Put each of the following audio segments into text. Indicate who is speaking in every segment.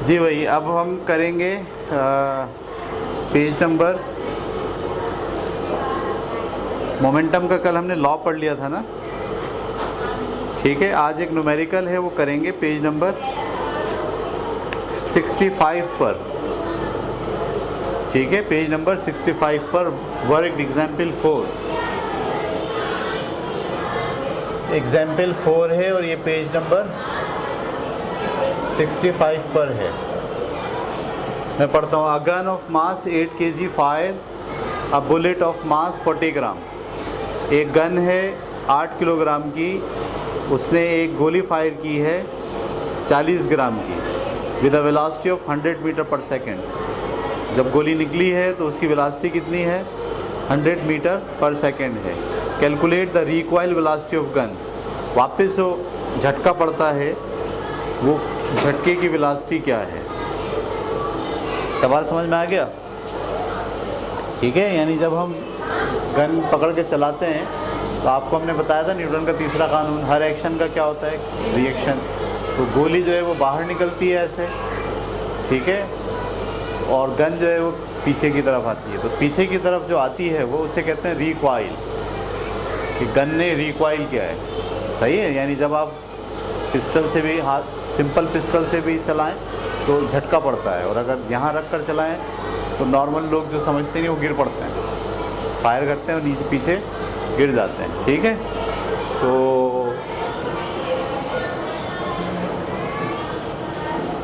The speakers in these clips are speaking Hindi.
Speaker 1: जी वही, अब हम करेंगे पेज नंबर, मोमेंटम का कल हमने लॉ पढ़ लिया था ना, ठीक है। आज एक न्यूमेरिकल है वो करेंगे पेज नंबर 65 पर, ठीक है। पेज नंबर 65 पर वर्क एग्जाम्पल 4, एग्जाम्पल 4 है और ये पेज नंबर 65 पर है। मैं पढ़ता हूँ। A gun of mass 8 kg fire a bullet of mass 40 ग्राम। एक गन है 8 किलोग्राम की, उसने एक गोली फायर की है 40 ग्राम की, with a velocity of 100 metre per second. जब गोली निकली है तो उसकी वेलोसिटी कितनी है? 100 मीटर पर सेकेंड है। Calculate the recoil velocity of gun. वापस जो झटका पड़ता है वो झटके की वेलोसिटी क्या है? सवाल समझ में आ गया? ठीक है। यानी जब हम गन पकड़ के चलाते हैं तो आपको हमने बताया था न्यूटन का तीसरा कानून, हर एक्शन का क्या होता है? रिएक्शन। तो गोली जो है वो बाहर निकलती है ऐसे, ठीक है, और गन जो है वो पीछे की तरफ आती है। तो पीछे की तरफ जो आती है वो उसे कहते हैं रिकॉइल, कि गन ने रिकॉइल किया है। सही है। यानी जब आप पिस्टल से भी, हाथ सिंपल पिस्टल से भी चलाएं तो झटका पड़ता है, और अगर यहाँ रख कर चलाएं तो नॉर्मल लोग जो समझते नहीं वो गिर पड़ते हैं, फायर करते हैं और नीचे पीछे गिर जाते हैं, ठीक है। तो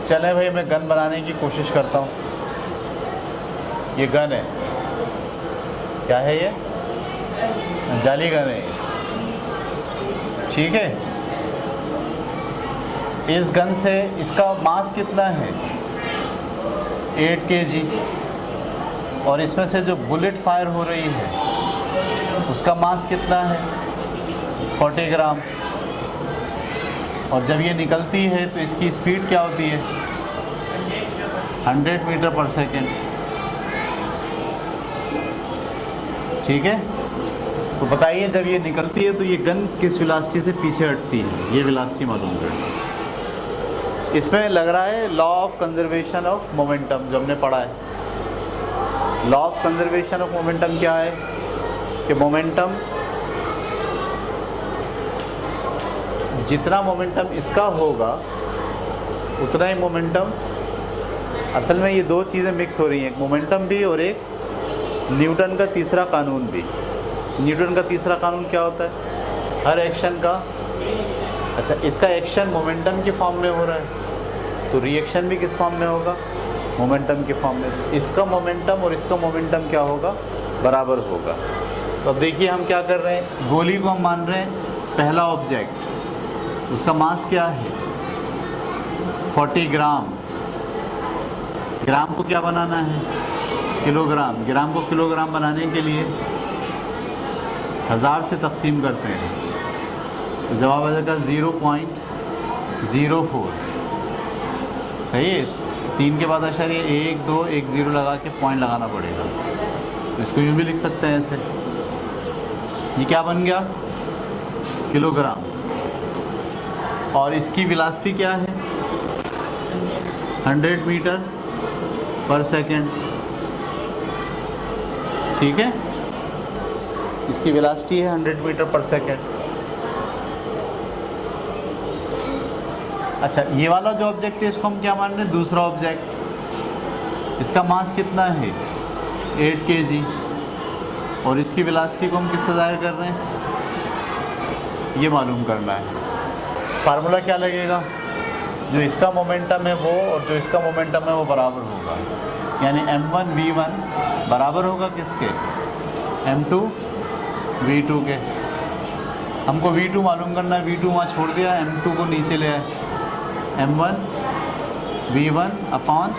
Speaker 1: चलें भाई, मैं गन बनाने की कोशिश करता हूँ। ये गन है, क्या है ये? जाली गन है, ठीक है। इस गन से, इसका मास कितना है? 8 kg, और इसमें से जो बुलेट फायर हो रही है उसका मास कितना है? 40 ग्राम। और जब ये निकलती है तो इसकी स्पीड क्या होती है? 100 मीटर पर सेकेंड, ठीक है। तो बताइए, जब ये निकलती है तो ये गन किस वेलोसिटी से पीछे हटती है? ये वेलोसिटी मालूम करना। इसमें लग रहा है law of conservation of momentum, जो हमने पढ़ा है। Law of conservation of momentum क्या है? कि मोमेंटम, जितना मोमेंटम इसका होगा उतना ही मोमेंटम, असल में ये दो चीज़ें मिक्स हो रही हैं, एक मोमेंटम भी और एक न्यूटन का तीसरा कानून भी। न्यूटन का तीसरा कानून क्या होता है? हर एक्शन का, अच्छा, इसका एक्शन मोमेंटम के फॉर्म में हो रहा है तो रिएक्शन भी किस फॉर्म में होगा? मोमेंटम के फॉर्म में। इसका मोमेंटम और इसका मोमेंटम क्या होगा? बराबर होगा। तो अब देखिए हम क्या कर रहे हैं, गोली को हम मान रहे हैं पहला ऑब्जेक्ट, उसका मास क्या है? 40 ग्राम। ग्राम को क्या बनाना है? किलोग्राम। ग्राम को किलोग्राम बनाने के लिए 1000 से तकसीम करते हैं तो जवाब आ जाएगा 0.04। सही है। 3 के बाद अशरिया 1 2 1 0 लगा के पॉइंट लगाना पड़ेगा। तो इसको यूँ भी लिख सकते हैं ऐसे। ये क्या बन गया? किलोग्राम। और इसकी वेलोसिटी क्या है? 100 मीटर पर सेकेंड, ठीक है। इसकी वेलोसिटी है 100 मीटर पर सेकेंड। अच्छा, ये वाला जो ऑब्जेक्ट है इसको हम क्या मान रहे हैं? दूसरा ऑब्जेक्ट। इसका मास कितना है? 8 kg, और इसकी वेलोसिटी को हम किससे ज़ाहिर कर रहे हैं? ये मालूम करना है। फार्मूला क्या लगेगा? जो इसका मोमेंटम है वो और जो इसका मोमेंटम है वो बराबर होगा। यानी m1 v1 बराबर होगा किसके? m2 v2 के। हमको v2 मालूम करना है, v2 वहाँ छोड़ दिया, m2 को नीचे ले आए, m1 v1 अपॉन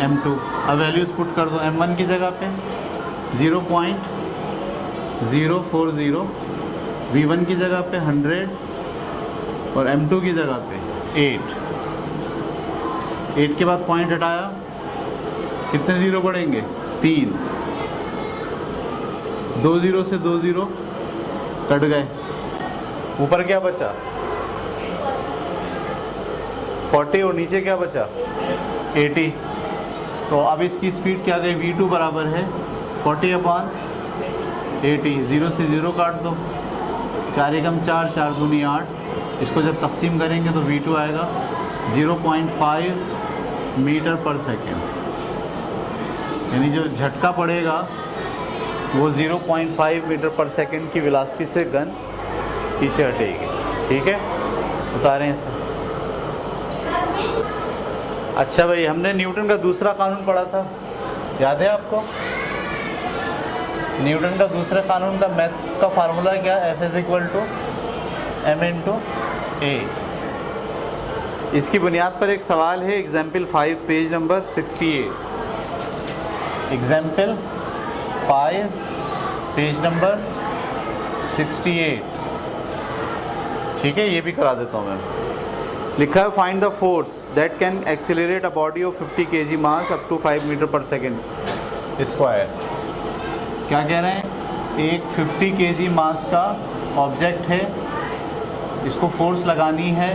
Speaker 1: m2। अब वैल्यूज़ पुट कर दो। m1 की जगह पे 0.040, v1 की जगह पे 100 और m2 की जगह पे 8। 8 के बाद पॉइंट हटाया, कितने ज़ीरो बढ़ेंगे? 3। 2 0 से 2 0 कट गए, ऊपर क्या बचा? 40 और नीचे क्या बचा 80। तो अब इसकी स्पीड क्या गई, v2 बराबर है 40/80। 0 से 0 काट दो, 4 एकम 4, 4 दूनी 8। इसको जब तकसीम करेंगे तो v2 आएगा 0.5 मीटर पर सेकेंड, यानी जो झटका पड़ेगा वो 0.5 मीटर पर सेकेंड की वेलोसिटी से गन पीछे हटेगी। ठीक है, उतारें इसे। अच्छा भाई, हमने न्यूटन का दूसरा कानून पढ़ा था, याद है आपको? न्यूटन का दूसरे कानून का मैथ का फार्मूला क्या, F=m/a। इसकी बुनियाद पर एक सवाल है, example 5 page number 68। Example 5 page number 68। ठीक है, ये भी करा देता हूँ मैं। लिखा है find the force that can accelerate a body of 50 kg mass up to 5 metre per second square. क्या कह रहे हैं, एक 50 kg मास का ऑब्जेक्ट है, इसको फोर्स लगानी है,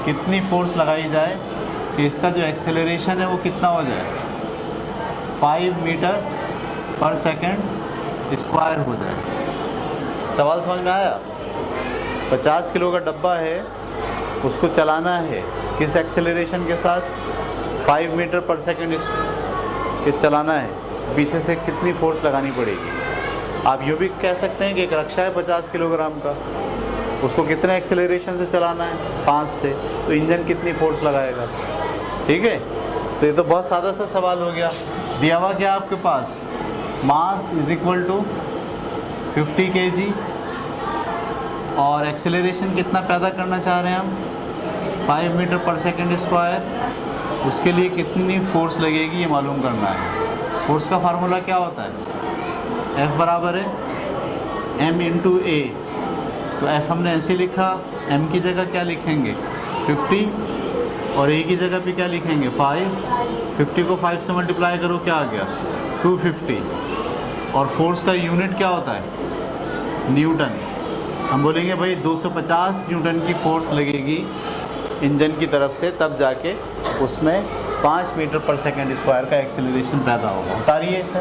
Speaker 1: कितनी फोर्स लगाई जाए कि इसका जो एक्सेलरेशन है वो कितना हो जाए, 5 मीटर पर सेकेंड स्क्वायर हो जाए। सवाल समझ में आया? 50 किलो का डब्बा है, उसको चलाना है किस एक्सेलरेशन के साथ, 5 मीटर पर सेकेंड के चलाना है, पीछे से कितनी फोर्स लगानी पड़ेगी। आप यूँ भी कह सकते हैं कि एक रक्षा है 50 किलोग्राम का, उसको कितने एक्सेलरेशन से चलाना है, 5 से, तो इंजन कितनी फोर्स लगाएगा। ठीक है, तो ये तो बहुत सादा सा सवाल हो गया। दिया हुआ क्या आपके पास, mass is equal to 50 kg और एक्सेलरेशन कितना पैदा करना चाह रहे हैं हम, 5 मीटर पर सेकेंड स्क्वायर। उसके लिए कितनी फोर्स लगेगी ये मालूम करना है। फोर्स का फार्मूला क्या होता है, F बराबर है m/a। तो F हमने ऐसे लिखा, m की जगह क्या लिखेंगे 50 और a की जगह पे क्या लिखेंगे 5। 50 को 5 से मल्टीप्लाई करो, क्या आ गया 250। और फोर्स का यूनिट क्या होता है, न्यूटन। हम बोलेंगे भाई 250 न्यूटन की फोर्स लगेगी इंजन की तरफ से, तब जाके उसमें 5 मीटर पर सेकेंड स्क्वायर का एक्सेलरेशन पैदा होगा। उतारिए इसे।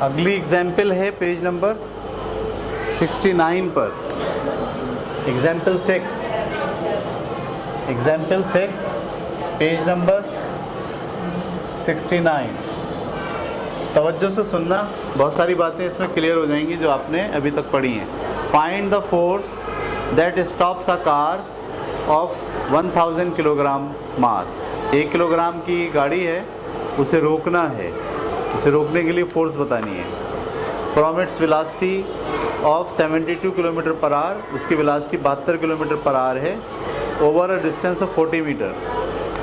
Speaker 1: अगली एग्जाम्पल है पेज नंबर 69 पर, एग्जाम्पल 6। Example 6 page number 69। तवज्जो से सुनना, बहुत सारी बातें इसमें क्लियर हो जाएंगी जो आपने अभी तक पढ़ी हैं। Find the force that stops a car of 1000 kilogram mass. 1 kilogram की गाड़ी है, उसे रोकना है, उसे रोकने के लिए फोर्स बतानी है। From its velocity of 72 kilometre per hour, उसकी वेलोसिटी 72 किलोमीटर पर आवर है, over a distance of 40 metre.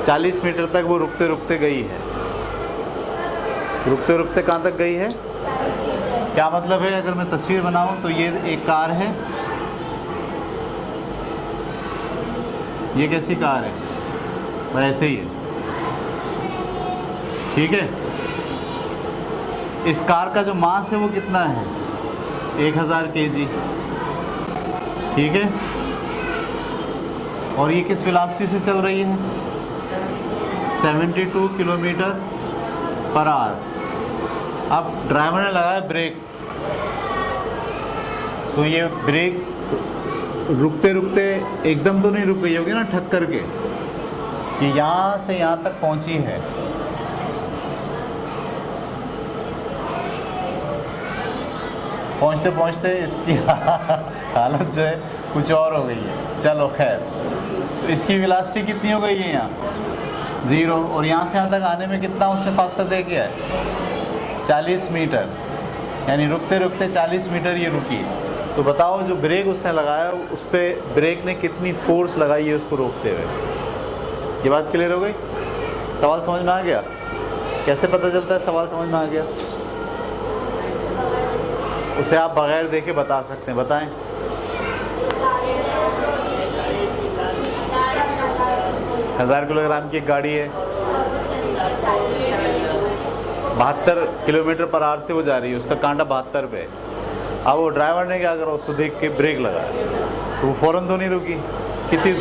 Speaker 1: 40 metre तक वो रुकते रुकते गई है। रुकते रुकते कहाँ तक गई है, क्या मतलब है, अगर मैं तस्वीर बनाऊं तो ये एक कार है, ये कैसी कार है, वैसे ही है। ठीक है, इस कार का जो मास है वो कितना है 1000 kg। ठीक है, और ये किस वेलोसिटी से चल रही है, 72 किलोमीटर पर आवर। अब ड्राइवर ने लगाया ब्रेक, तो ये ब्रेक रुकते रुकते एकदम तो नहीं रुक गई होगी ना, ठक करके ये यहाँ से यहाँ तक पहुँची है। पहुँचते पहुँचते इसकी हालत जो है कुछ और हो गई है। चलो खैर, तो इसकी वेलोसिटी कितनी हो गई है यहाँ 0, और यहाँ से यहाँ तक आने में कितना उसने फासला तय किया है 40 मीटर, यानी रुकते रुकते 40 मीटर ये रुकी। तो बताओ जो ब्रेक उसने लगाया उस पर ब्रेक ने कितनी फोर्स लगाई है उसको रोकते हुए। ये बात क्लियर हो गई? सवाल समझ में आ गया? कैसे पता चलता है सवाल समझ में आ गया? उसे आप बगैर देखे बता सकते हैं, बताएं। हजार किलोग्राम की एक गाड़ी है, 72 किलोमीटर पर आवर से वो जा रही है, उसका कांटा 72 पे है। अब वो ड्राइवर ने क्या करा, उसको देख के ब्रेक लगाया, तो वो फ़ौरन तो नहीं रुकी। कितनी,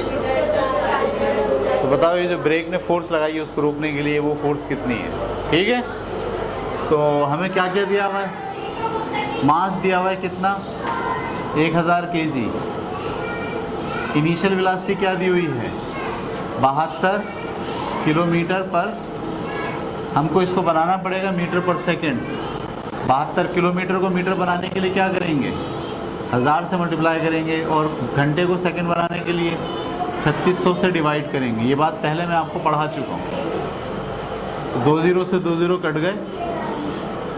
Speaker 1: तो बताओ ये जो ब्रेक ने फोर्स लगाई है उसको रोकने के लिए, वो फोर्स कितनी है? ठीक है, तो हमें क्या क्या दिया हुआ है, मास दिया हुआ है कितना, 1000 kg। इनिशियल वेलोसिटी क्या दी हुई है, 72 किलोमीटर पर, हमको इसको बनाना पड़ेगा मीटर पर सेकंड। 72 किलोमीटर को मीटर बनाने के लिए क्या करेंगे, 1000 से मल्टीप्लाई करेंगे, और घंटे को सेकंड बनाने के लिए 3600 से डिवाइड करेंगे। ये बात पहले मैं आपको पढ़ा चुका हूँ। 2 0 से 2 0 कट गए,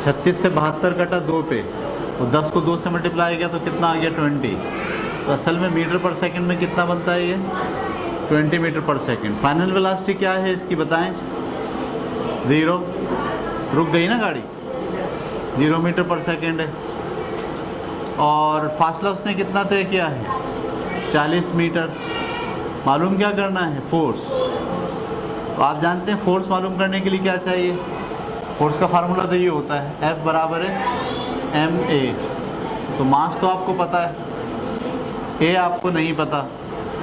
Speaker 1: 36 से 72 कटा 2 पे, और 10 को 2 से मल्टीप्लाई किया तो कितना आ गया, 20। तो असल में मीटर पर सेकंड में कितना बनता है ये, 20 मीटर पर सेकंड। फाइनल वेलोसिटी क्या है इसकी बताएं, 0, रुक गई ना गाड़ी, 0 मीटर पर सेकंड है। और फासला उसने कितना तय किया है, 40 मीटर। मालूम क्या करना है, फोर्स। तो आप जानते हैं फोर्स मालूम करने के लिए क्या चाहिए, फोर्स का फार्मूला तो ये होता है, F बराबर है ma। तो मास तो आपको पता है, A आपको नहीं पता,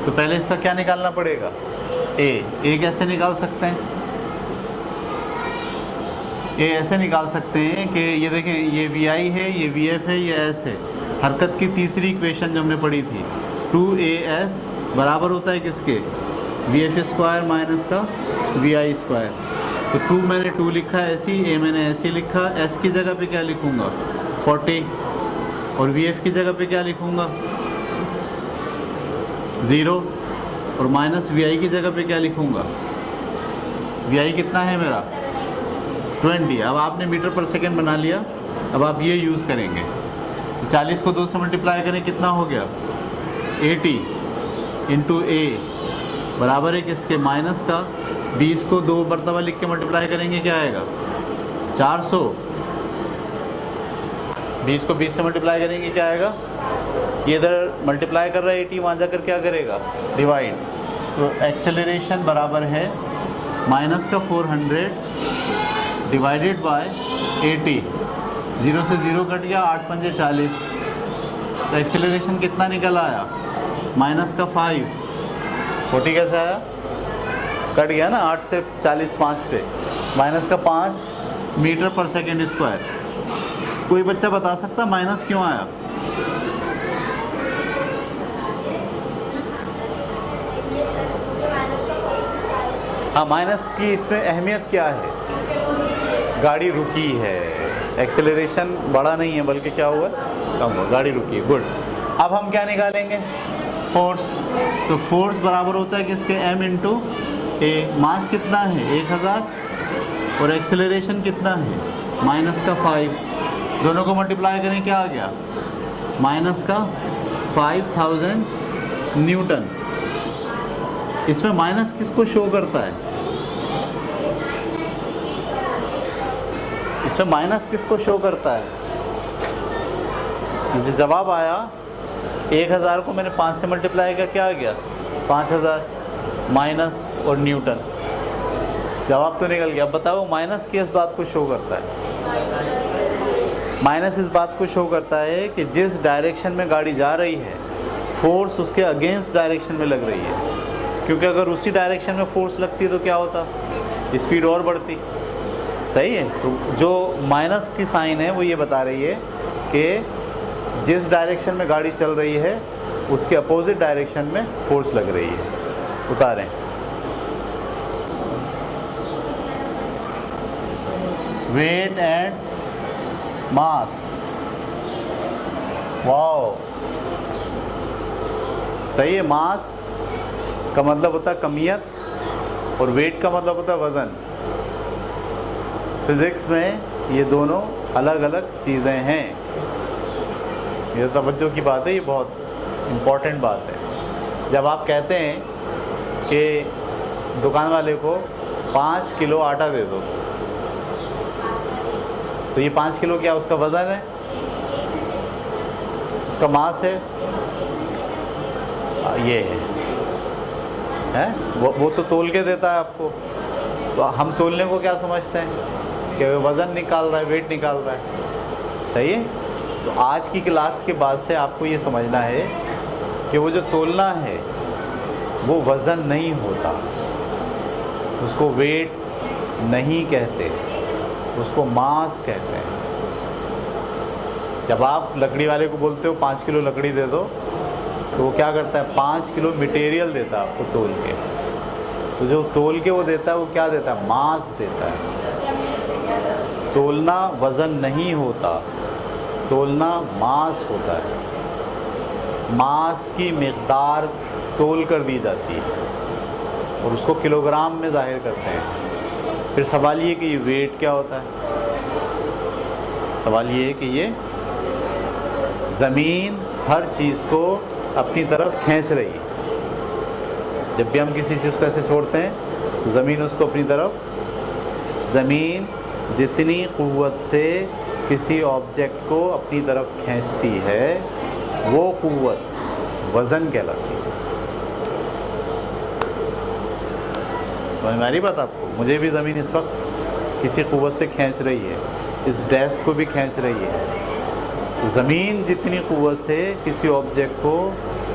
Speaker 1: तो पहले इसका क्या निकालना पड़ेगा, A कैसे निकाल सकते हैं, ये ऐसे निकाल सकते हैं कि ये देखें, ये VI है, ये VF है, ये S है। हरकत की तीसरी इक्वेशन जो हमने पढ़ी थी, 2AS बराबर होता है किसके, VF स्क्वायर माइनस का VI स्क्वायर। तो 2 मैंने 2 लिखा ऐसी, A मैंने ऐसी लिखा, S की जगह पे क्या लिखूँगा, 40, और VF की जगह पे क्या लिखूँगा, 0, और माइनस VI की जगह पे क्या लिखूँगा, VI कितना है मेरा, 20। अब आपने मीटर पर सेकंड बना लिया, अब आप ये यूज़ करेंगे। 40 को 2 से मल्टीप्लाई करें, कितना हो गया, 80 इंटू A बराबर है किसके, माइनस का 20 को 2 मरतबा लिख के मल्टीप्लाई करेंगे, क्या आएगा, 400। 20 को 20 से मल्टीप्लाई करेंगे, क्या आएगा, ये इधर मल्टीप्लाई कर रहा है 80, वहाँ जाकर क्या करेगा, डिवाइड। तो एक्सेलरेशन बराबर है माइनस का 400 डिवाइडेड बाय 80। 0 से 0 कट गया, 8 पंजे 40। तो एक्सेलरेशन कितना निकल आया, माइनस का 5। 40 कैसे आया, कट गया ना, 8 से 40 5 पे, माइनस का 5 मीटर पर सेकंड स्क्वायर। कोई बच्चा बता सकता माइनस क्यों आया, हाँ, माइनस की इसमें अहमियत क्या है, गाड़ी रुकी है, एक्सेलरेशन बढ़ा नहीं है बल्कि क्या हुआ, कम हुआ, गाड़ी रुकी है, गुड। अब हम क्या निकालेंगे, फोर्स। तो फोर्स बराबर होता है किसके, m इंटू ए। मास कितना है, 1000, और एक्सेलरेशन कितना है, माइनस का 5। दोनों को मल्टीप्लाई करें, क्या आ गया, माइनस का 5000 न्यूटन। इसमें माइनस किसको शो करता है, इसमें माइनस किसको शो करता है, मुझे जवाब आया 1000 को मैंने 5 से मल्टीप्लाई किया, क्या आ गया, 5000 माइनस और न्यूटन। जवाब तो निकल गया। अब बताओ माइनस किस बात को शो करता है, माइनस इस बात को शो करता है कि जिस डायरेक्शन में गाड़ी जा रही है, फोर्स उसके अगेंस्ट डायरेक्शन में लग रही है। क्योंकि अगर उसी डायरेक्शन में फोर्स लगती तो क्या होता, स्पीड और बढ़ती, सही है। तो जो माइनस की साइन है वो ये बता रही है कि जिस डायरेक्शन में गाड़ी चल रही है उसके अपोजिट डायरेक्शन में फोर्स लग रही है। उतारें, वेट एंड मास, वाओ, सही है। मास का मतलब होता है कमियत और वेट का मतलब होता है वज़न। फिज़िक्स में ये दोनों अलग अलग चीज़ें हैं। ये तवज्जो की बात है, ये बहुत इम्पॉर्टेंट बात है। जब आप कहते हैं कि दुकान वाले को 5 किलो आटा दे दो, तो ये 5 किलो क्या उसका वज़न है, उसका मास है, ये है वो तो तोल के देता है आपको। तो हम तोलने को क्या समझते हैं, कि वज़न निकाल रहा है, वेट निकाल रहा है। सही है। तो आज की क्लास के बाद से आपको ये समझना है कि वो जो तोलना है वो वज़न नहीं होता, उसको वेट नहीं कहते, उसको मास कहते हैं। जब आप लकड़ी वाले को बोलते हो 5 किलो लकड़ी दे दो, तो वो क्या करता है, 5 किलो मटेरियल देता है आपको तोल के। तो जो तोल के वो देता है वो क्या देता है, मास देता है। तोलना वज़न नहीं होता, तोलना मास होता है। मास की मिक़दार तोल कर दी जाती है और उसको किलोग्राम में ज़ाहिर करते हैं। फिर सवाल ये कि ये वेट क्या होता है। सवाल ये है कि ये ज़मीन हर चीज़ को अपनी तरफ खींच रही है। जब भी हम किसी चीज़ को ऐसे छोड़ते हैं तो ज़मीन उसको अपनी तरफ, ज़मीन जितनी क़ुव्वत से किसी ऑब्जेक्ट को अपनी तरफ खींचती है वो क़ुव्वत वज़न कहलाती है। समझ में आ रही बात आपको? मुझे भी ज़मीन इस वक्त किसी क़ुव्वत से खींच रही है, इस डेस्क को भी खींच रही है। तो ज़मीन जितनी क़ुव्वत से किसी ऑब्जेक्ट को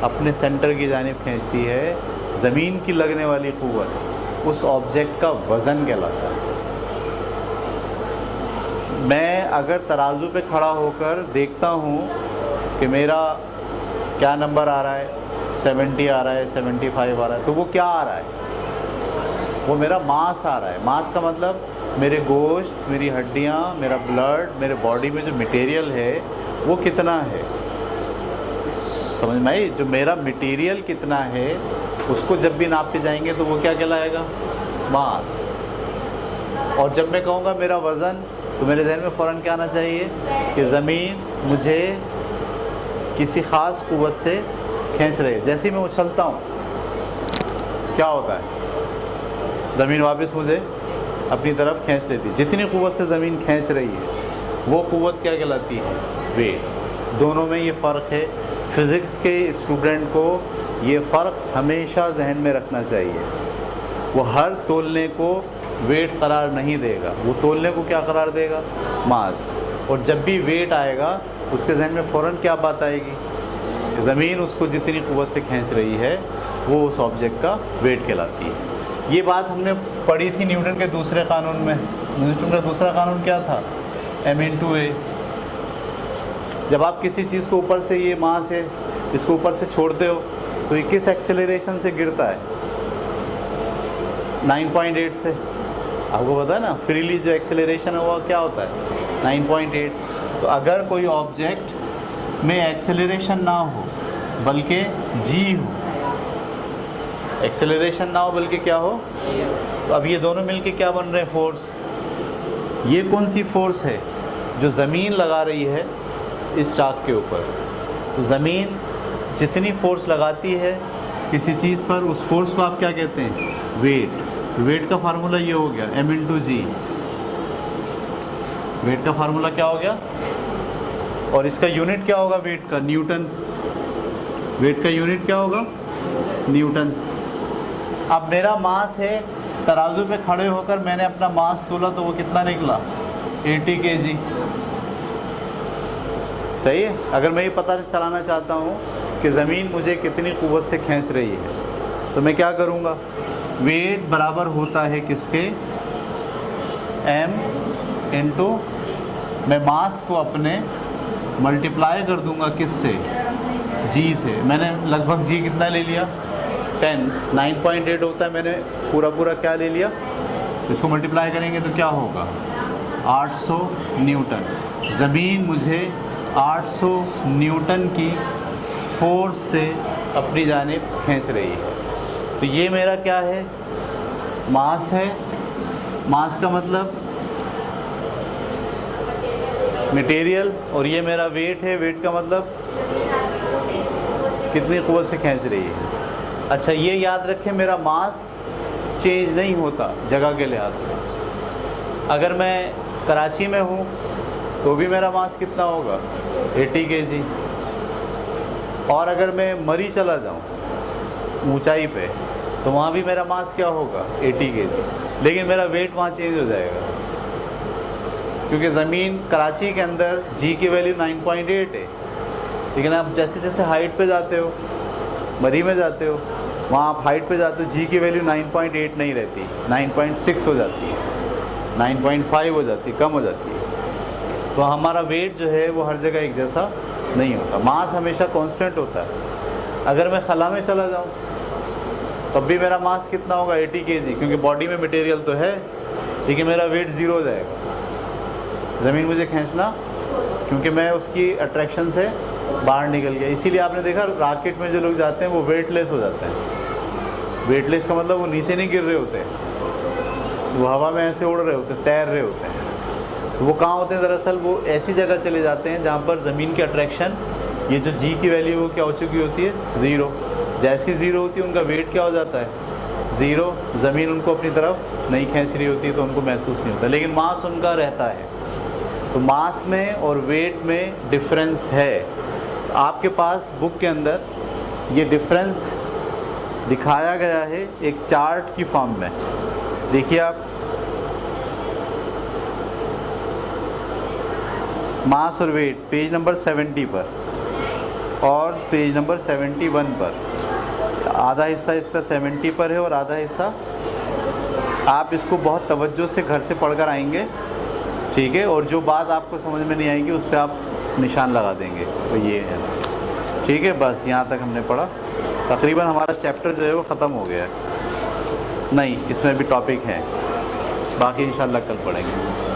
Speaker 1: अपने सेंटर की जानिब खींचती है, ज़मीन की लगने वाली क़ुव्वत उस ऑब्जेक्ट का वज़न कहलाता है। मैं अगर तराजू पे खड़ा होकर देखता हूँ कि मेरा क्या नंबर आ रहा है, 70 आ रहा है, 75 आ रहा है, तो वो क्या आ रहा है, वो मेरा मास आ रहा है। मास का मतलब मेरे गोश्त, मेरी हड्डियाँ, मेरा ब्लड, मेरे बॉडी में जो मटेरियल है वो कितना है। समझ में आई? जो मेरा मटेरियल कितना है उसको जब भी नापते जाएंगे तो वो क्या कहलाएगा, मास। और जब मैं कहूँगा मेरा वज़न, तो मेरे जहन में फ़ौरन क्या आना चाहिए कि ज़मीन मुझे किसी ख़ास क़ुव्वत से खींच रही है। जैसे ही मैं उछलता हूँ क्या होता है, ज़मीन वापस मुझे अपनी तरफ खींच लेती है। जितनी क़ुव्वत से ज़मीन खींच रही है वो क़ुव्वत क्या कहलाती है, वेट। दोनों में ये फ़र्क है। फ़िज़िक्स के स्टूडेंट को ये फ़र्क हमेशा जहन में रखना चाहिए। वो हर तोलने को वेट करार नहीं देगा, वो तोलने को क्या करार देगा, मास। और जब भी वेट आएगा उसके जहन में फ़ौरन क्या बात आएगी, ज़मीन उसको जितनी क़ुव्वत से खींच रही है वो उस ऑब्जेक्ट का वेट कहलाती है। ये बात हमने पढ़ी थी न्यूटन के दूसरे कानून में। न्यूटन का दूसरा कानून क्या था, m/a। जब आप किसी चीज़ को ऊपर से, ये मास है, इसको ऊपर से छोड़ते हो तो ये किस एक्सेलरेशन से गिरता है, 9.8 से। आपको पता है ना, फ्रीली जो एक्सेलरेशन है वो क्या होता है, 9.8। तो अगर कोई ऑब्जेक्ट में एक्सेलरेशन ना हो बल्कि जी हो, एक्सेलरेशन ना हो बल्कि क्या हो, तो अब ये दोनों मिलके क्या बन रहे हैं, फोर्स। ये कौन सी फोर्स है, जो ज़मीन लगा रही है इस चाक के ऊपर। तो ज़मीन जितनी फोर्स लगाती है किसी चीज़ पर, उस फोर्स को आप क्या कहते हैं, वेट। वेट का फार्मूला ये हो गया m/g। वेट का फार्मूला क्या हो गया, और इसका यूनिट क्या होगा वेट का, न्यूटन। वेट का यूनिट क्या होगा, न्यूटन। अब मेरा मास है, तराजू पे खड़े होकर मैंने अपना मास तोला तो वो कितना निकला, 80 kg। सही है। अगर मैं ये पता चलाना चाहता हूँ कि ज़मीन मुझे कितनी क़ुव्वत से खींच रही है तो मैं क्या करूँगा, वेट बराबर होता है किसके, m इंटू, मैं मास को अपने मल्टीप्लाई कर दूंगा किससे, g से। मैंने लगभग g कितना ले लिया, 10। 9.8 होता है, मैंने पूरा क्या ले लिया, इसको मल्टीप्लाई करेंगे तो क्या होगा, 800 न्यूटन। ज़मीन मुझे 800 न्यूटन की फोर्स से अपनी जानिब खींच रही है। तो ये मेरा क्या है, मास है। मास का मतलब मटेरियल, और ये मेरा वेट है। वेट का मतलब कितनी क़ुव्वत से खींच रही है। अच्छा, ये याद रखें, मेरा मास चेंज नहीं होता जगह के लिहाज से। अगर मैं कराची में हूँ तो भी मेरा मास कितना होगा, 80 kg। और अगर मैं मरी चला जाऊँ ऊंचाई पे तो वहाँ भी मेरा मास क्या होगा, 80 kg। लेकिन मेरा वेट वहाँ चेंज हो जाएगा। क्योंकि ज़मीन कराची के अंदर जी की वैल्यू 9.8 है, लेकिन आप जैसे जैसे हाइट पे जाते हो, मरी में जाते हो, वहाँ आप हाइट पे जाते हो, जी की वैल्यू 9.8 नहीं रहती, 9.6 हो जाती है, 9.5 हो जाती है, कम हो जाती है। तो हमारा वेट जो है वो हर जगह एक जैसा नहीं होता, मास हमेशा कांस्टेंट होता है। अगर मैं खला में चला जाऊँ तब भी मेरा मास कितना होगा, 80 kg, क्योंकि बॉडी में मटेरियल तो है, लेकिन मेरा वेट ज़ीरो हो जाएगा। ज़मीन मुझे खींचना, क्योंकि मैं उसकी अट्रैक्शन से बाहर निकल गया। इसीलिए आपने देखा रॉकेट में जो लोग जाते हैं वो वेटलेस हो जाते हैं। वेटलेस का मतलब वो नीचे नहीं गिर रहे होते, वो हवा में ऐसे उड़ रहे होते हैं, तैर रहे होते हैं। तो वो कहाँ होते हैं, दरअसल वो ऐसी जगह चले जाते हैं जहाँ पर ज़मीन की अट्रैक्शन, ये जो जी की वैल्यू वो क्या हो चुकी होती है, ज़ीरो। जैसी ज़ीरो होती है उनका वेट क्या हो जाता है, ज़ीरो। ज़मीन उनको अपनी तरफ नहीं खींच रही होती, तो उनको महसूस नहीं होता, लेकिन मास उनका रहता है। तो मास में और वेट में डिफरेंस है। आपके पास बुक के अंदर ये डिफरेंस दिखाया गया है एक चार्ट की फॉर्म में। देखिए आप, मास और वेट पेज नंबर 70 पर और पेज नंबर 71 पर। आधा हिस्सा इसका 70 पर है और आधा हिस्सा, आप इसको बहुत तवज्जो से घर से पढ़कर आएंगे, ठीक है। और जो बात आपको समझ में नहीं आएगी उस पर आप निशान लगा देंगे, तो ये है, ठीक है। बस यहाँ तक हमने पढ़ा, तकरीबन हमारा चैप्टर जो है वो ख़त्म हो गया है। नहीं, इसमें भी टॉपिक है, बाकी इंशाल्लाह कल पढ़ेंगे।